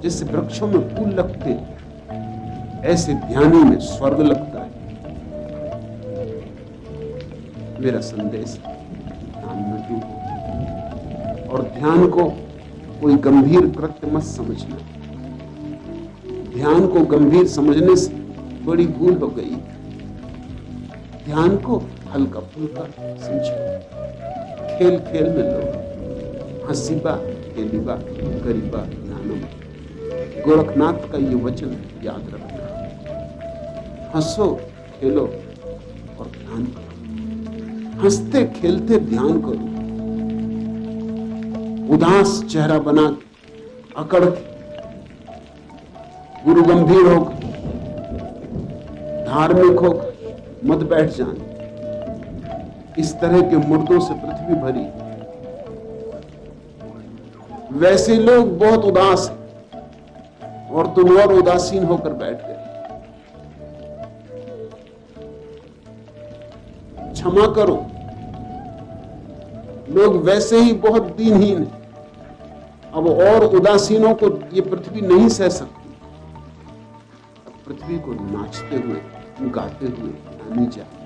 जैसे वृक्षों में फूल लगते, ऐसे ध्यानी में स्वर्ग लगता है। मेरा संदेश ध्यान में डूबो, और ध्यान को कोई गंभीर कृत्य मत समझना। ध्यान को गंभीर समझने से बड़ी भूल हो गई। ध्यान को हल्का फुल्का समझो, खेल खेल में लो, हंसीबा खेलीबा करीबा ध्यानम। गोरखनाथ का ये वचन याद रखना। हंसो खेलो और ध्यान करो। हंसते खेलते ध्यान करो। उदास चेहरा बना अकड़ के, गुरु गंभीर होकर, धार्मिक होकर मत बैठ जाना। इस तरह के मुर्दों से पृथ्वी भरी। वैसे लोग बहुत उदास हैं और तुम और उदासीन होकर बैठ गए। क्षमा करो, लोग वैसे ही बहुत दीनहीन हैं। अब और उदासीनों को ये पृथ्वी नहीं सह सकती। पृथ्वी को नाचते हुए, गाते हुए आनी चाहिए,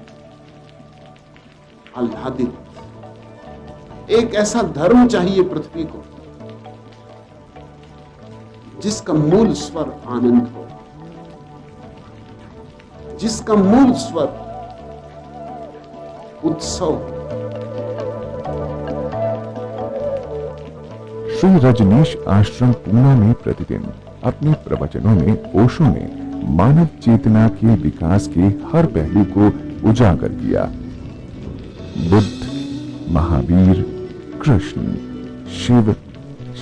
आह्लादित। एक ऐसा धर्म चाहिए पृथ्वी को जिसका मूल स्वर आनंद हो, जिसका मूल स्वर उत्सव। श्री रजनीश आश्रम पूना में प्रतिदिन अपने प्रवचनों में ओशो ने मानव चेतना के विकास के हर पहलू को उजागर किया। बुद्ध, महावीर, कृष्ण, शिव,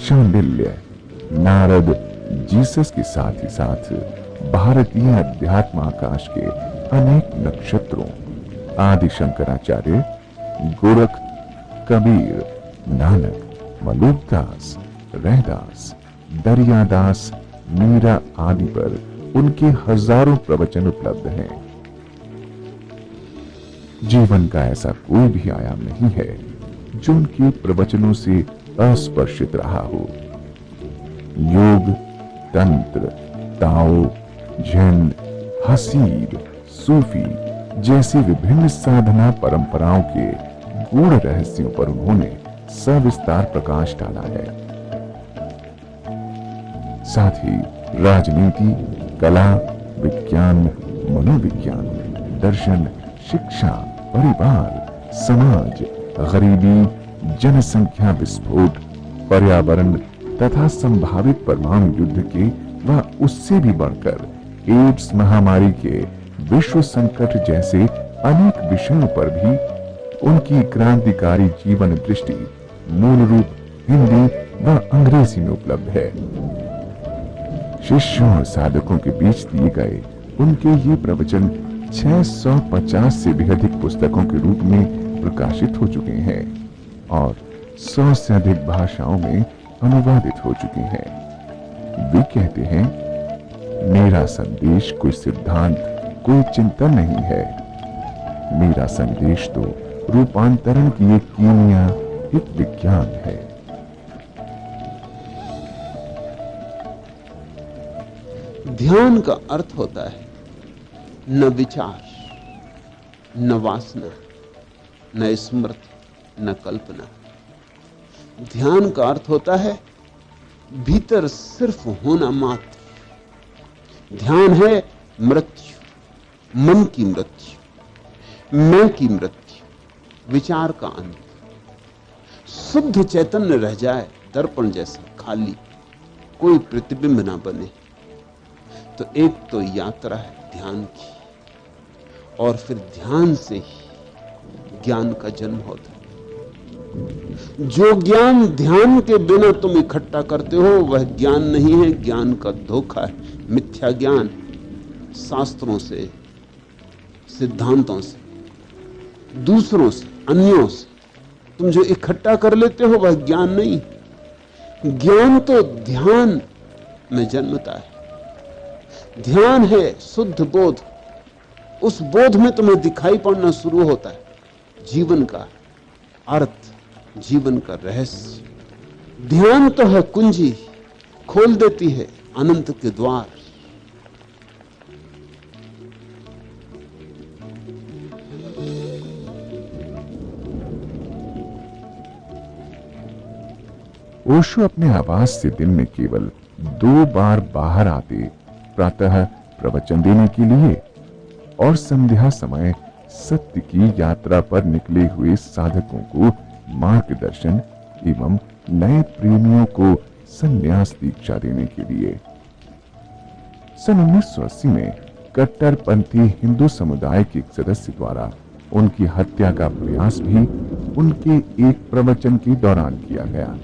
शांडिल्य, नारद, जीसस के साथ ही साथ भारतीय अध्यात्म आकाश के अनेक नक्षत्रों, आदि शंकराचार्य, गोरख, कबीर, नानक, मलुकदास, रैदास, दरियादास, मीरा आदि पर उनके हजारों प्रवचन उपलब्ध हैं। जीवन का ऐसा कोई भी आयाम नहीं है जो उनके प्रवचनों से अस्पर्शित रहा हो। योग, तंत्र, ताओ, जैन, हसीर, सूफी जैसी विभिन्न साधना परंपराओं के गूढ़ रहस्यों पर उन्होंने सविस्तार प्रकाश डाला है। साथ ही राजनीति, कला, विज्ञान, मनोविज्ञान, दर्शन, शिक्षा, परिवार, समाज, गरीबी, जनसंख्या विस्फोट, पर्यावरण तथा संभावित परमाणु युद्ध के व उससे भी बढ़कर एड्स महामारी के विश्व संकट जैसे अनेक विषयों पर भी उनकी क्रांतिकारी जीवन दृष्टि मूल रूप हिंदी व अंग्रेजी में उपलब्ध है। शिष्यों और साधकों के बीच दिए गए उनके ये प्रवचन 650 से भी अधिक पुस्तकों के रूप में प्रकाशित हो चुके हैं और 100 से अधिक भाषाओं में अनुवादित हो चुके हैं। वे कहते हैं, मेरा संदेश कोई सिद्धांत, कोई चिंतन नहीं है। मेरा संदेश तो रूपांतरण की एक कीमिया, एक विज्ञान है। ध्यान का अर्थ होता है न विचार, न वासना, न स्मृति, न कल्पना। ध्यान का अर्थ होता है भीतर सिर्फ होना मात्र। ध्यान है मृत्यु, मन की मृत्यु, मैं की मृत्यु, विचार का अंत। शुद्ध चैतन्य रह जाए, दर्पण जैसा खाली, कोई प्रतिबिंब ना बने। तो एक तो यात्रा है ध्यान की, और फिर ध्यान से ही ज्ञान का जन्म होता है। जो ज्ञान ध्यान के बिना तुम इकट्ठा करते हो वह ज्ञान नहीं है, ज्ञान का धोखा है, मिथ्या ज्ञान। शास्त्रों से, सिद्धांतों से, दूसरों से, अन्यों से तुम जो इकट्ठा कर लेते हो वह ज्ञान नहीं। ज्ञान तो ध्यान में जन्मता है। ध्यान है शुद्ध बोध। उस बोध में तुम्हें दिखाई पड़ना शुरू होता है जीवन का अर्थ, जीवन का रहस्य। ध्यान तो है कुंजी, खोल देती है अनंत के द्वार। ओशो अपने आवास से दिन में केवल 2 बार बाहर आते, प्रातः प्रवचन देने के लिए और संध्या समय सत्य की यात्रा पर निकले हुए साधकों को मार्गदर्शन एवं नए प्रेमियों को संन्यास दीक्षा देने के लिए। सन 1980 में कट्टरपंथी हिंदू समुदाय के एक सदस्य द्वारा उनकी हत्या का प्रयास भी उनके एक प्रवचन के दौरान किया गया।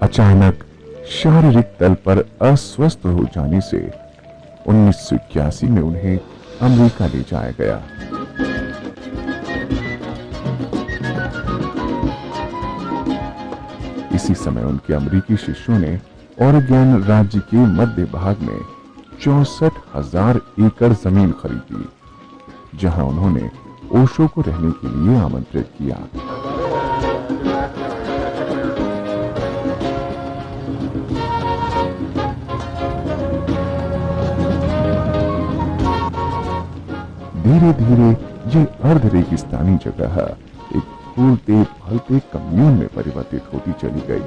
अचानक शारीरिक तल पर अस्वस्थ हो जाने से 1981 में उन्हें अमेरिका ले जाया गया। इसी समय उनके अमेरिकी शिष्यों ने ओरेगन राज्य के मध्य भाग में 64,000 एकड़ जमीन खरीदी, जहां उन्होंने ओशो को रहने के लिए आमंत्रित किया। धीरे धीरे ये अर्ध रेगिस्तानी जगह एक फूलते फलते कम्यून में परिवर्तित होती चली गई।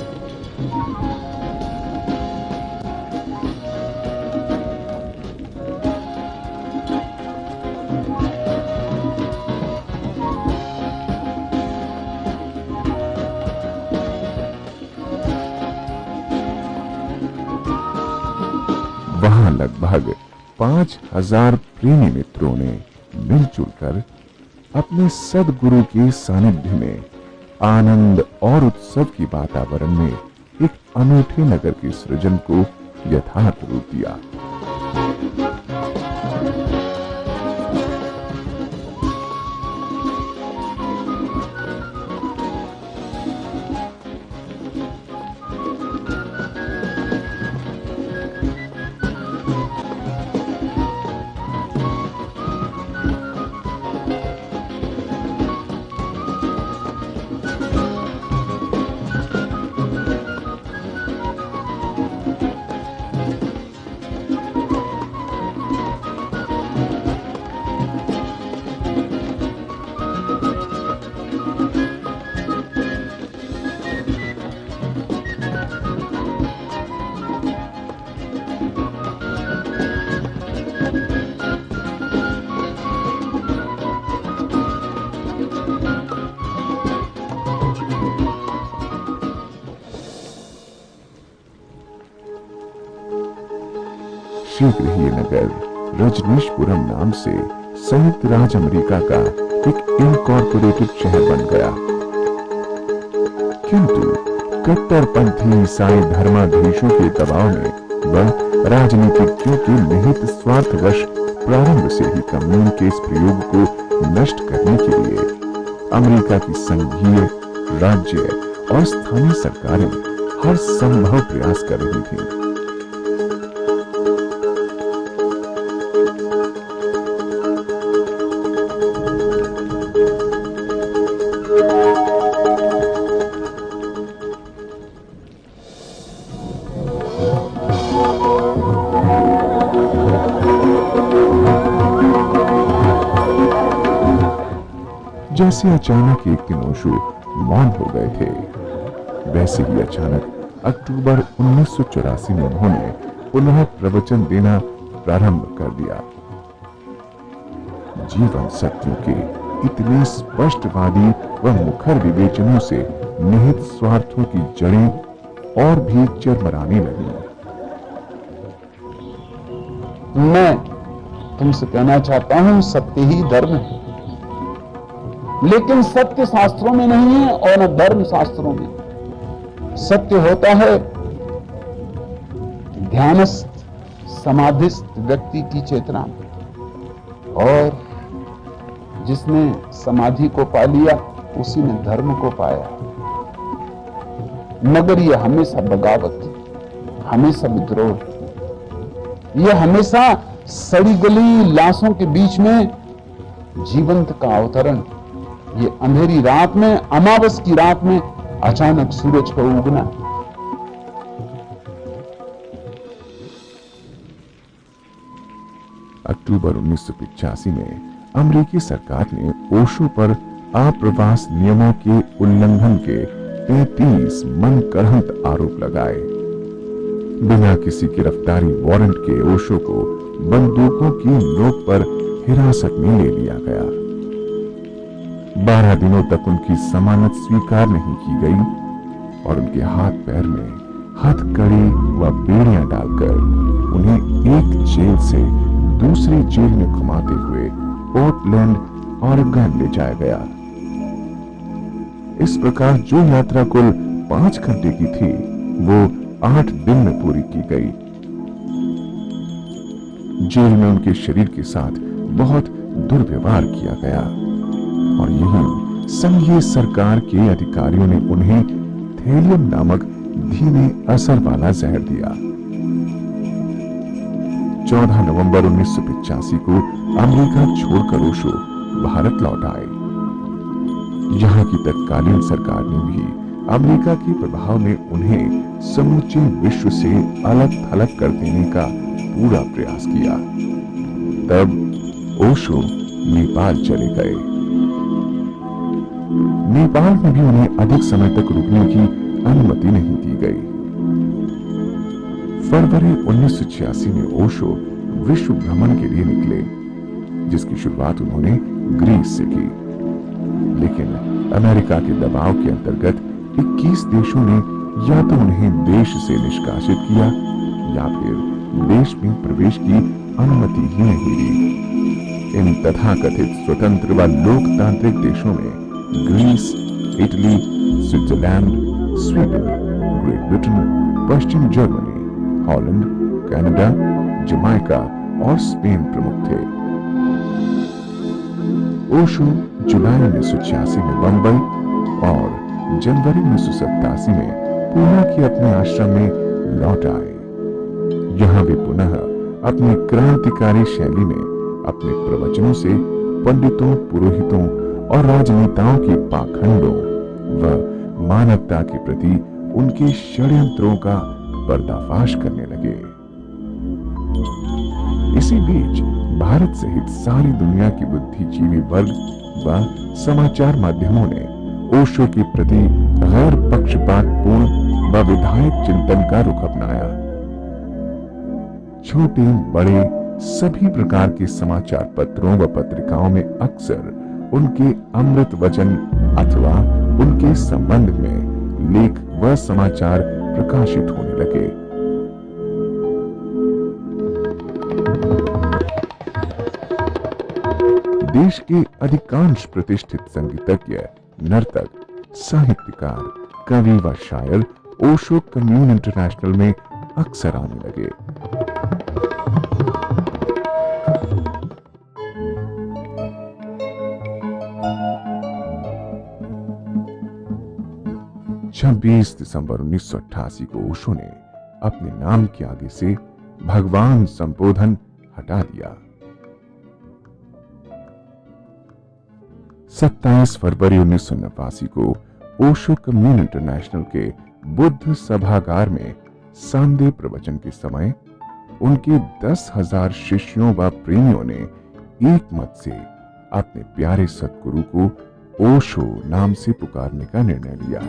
वहां लगभग 5,000 प्रेमी मित्रों ने मिलजुल कर अपने सदगुरु के सानिध्य में आनंद और उत्सव के वातावरण में एक अनूठे नगर के सृजन को यथार्थ रूप दिया। शीघ्र ही ये नगर रजनीशपुरम नाम से संयुक्त राज्य अमेरिका का एक इनकॉर्पोरेटेड शहर बन गया। किंतु कट्टरपंथी ईसाई धर्माधीशों के दबाव में व राजनीतिज्ञों के निहित स्वार्थवश प्रारंभ से ही कम्यून के इस प्रयोग को नष्ट करने के लिए अमेरिका की संघीय, राज्य और स्थानीय सरकारें हर संभव प्रयास कर रही थीं। जैसे अचानक एक दिन ओशो मौन हो गए थे, वैसे ही अचानक अक्टूबर 1984 में उन्होंने पुनः प्रवचन देना प्रारंभ कर दिया। जीवन सत्यों के इतने स्पष्टवादी व मुखर विवेचनों से निहित स्वार्थों की जड़ें और भी चरमराने लगी। मैं तुमसे कहना चाहता हूं, सत्य ही धर्म है, लेकिन सत्य शास्त्रों में नहीं है और न धर्म शास्त्रों में। सत्य होता है ध्यानस्थ, समाधिस्थ व्यक्ति की चेतना में, और जिसने समाधि को पा लिया उसी ने धर्म को पाया। मगर यह हमेशा बगावत, हमेशा विद्रोह, यह हमेशा सड़ी गली लाशों के बीच में जीवंत का अवतरण, ये अंधेरी रात में, अमावस की रात में अचानक सूरज का उगना। अक्टूबर 1985 में अमेरिकी सरकार ने ओशो पर आप्रवास नियमों के उल्लंघन के 33 मनगढ़ंत आरोप लगाए। बिना किसी गिरफ्तारी वारंट के ओशो को बंदूकों की नोक पर हिरासत में ले लिया गया। 12 दिनों तक उनकी जमानत स्वीकार नहीं की गई और उनके हाथ पैर में हथकड़ी व बेड़ियां डालकर उन्हें एक जेल से दूसरी जेल में घुमाते हुए पोर्टलैंड ऑरेगन ले जाया गया। इस प्रकार जो यात्रा कुल 5 घंटे की थी वो 8 दिन में पूरी की गई। जेल में उनके शरीर के साथ बहुत दुर्व्यवहार किया गया और यही संघीय सरकार के अधिकारियों ने उन्हें थेलियम नामक धीमे असर वाला जहर दिया। 14 नवंबर 1985 को अमेरिका छोड़कर ओशो भारत लौट आए। यहाँ की तत्कालीन सरकार ने भी अमेरिका के प्रभाव में उन्हें समूचे विश्व से अलग थलग कर देने का पूरा प्रयास किया। तब ओशो नेपाल चले गए। नेपाल में भी उन्हें अधिक समय तक रुकने की अनुमति नहीं दी गई। फरवरी 1986 में ओशो विश्व भ्रमण के लिए निकले, जिसकी शुरुआत उन्होंने ग्रीस से की। लेकिन अमेरिका के दबाव के अंतर्गत 21 देशों ने या तो उन्हें देश से निष्कासित किया या फिर देश में प्रवेश की अनुमति ही नहीं दी। इन तथाकथित स्वतंत्र व लोकतांत्रिक देशों में Greece, Italy, Switzerland, Sweden, Great Britain, पश्चिम जर्मनी, हॉलैंड, कनाडा, जमाइका और स्पेन प्रमुख थे। ओशो जुलाई 1986 में बंबई और जनवरी 1987 में पुणे के अपने आश्रम में लौट आए। यहाँ वे पुनः अपनी क्रांतिकारी शैली में अपने प्रवचनों से पंडितों, पुरोहितों और राजनेताओं के पाखंडों व मानवता के प्रति उनके षड्यंत्रों का पर्दाफाश करने लगे। इसी बीच भारत सहित सारी दुनिया की बुद्धिजीवी वर्ग व समाचार माध्यमों ने ओशो के प्रति गैर पक्षपातपूर्ण व विधायक चिंतन का रुख अपनाया। छोटे बड़े सभी प्रकार के समाचार पत्रों व पत्रिकाओं में अक्सर उनके अमृत वचन अथवा उनके संबंध में लेख व समाचार प्रकाशित होने लगे। देश के अधिकांश प्रतिष्ठित संगीतज्ञ, नर्तक, साहित्यकार, कवि व शायर ओशो कम्यून इंटरनेशनल में अक्सर आने लगे। छब्बीस दिसंबर 1988 को ओशो ने अपने नाम के आगे से भगवान संबोधन हटा दिया। 27 फरवरी 1989 को ओशो कम्यून इंटरनेशनल के बुद्ध सभागार में सांदे प्रवचन के समय उनके 10,000 शिष्यों व प्रेमियों ने एक मत से अपने प्यारे सतगुरु को ओशो नाम से पुकारने का निर्णय लिया।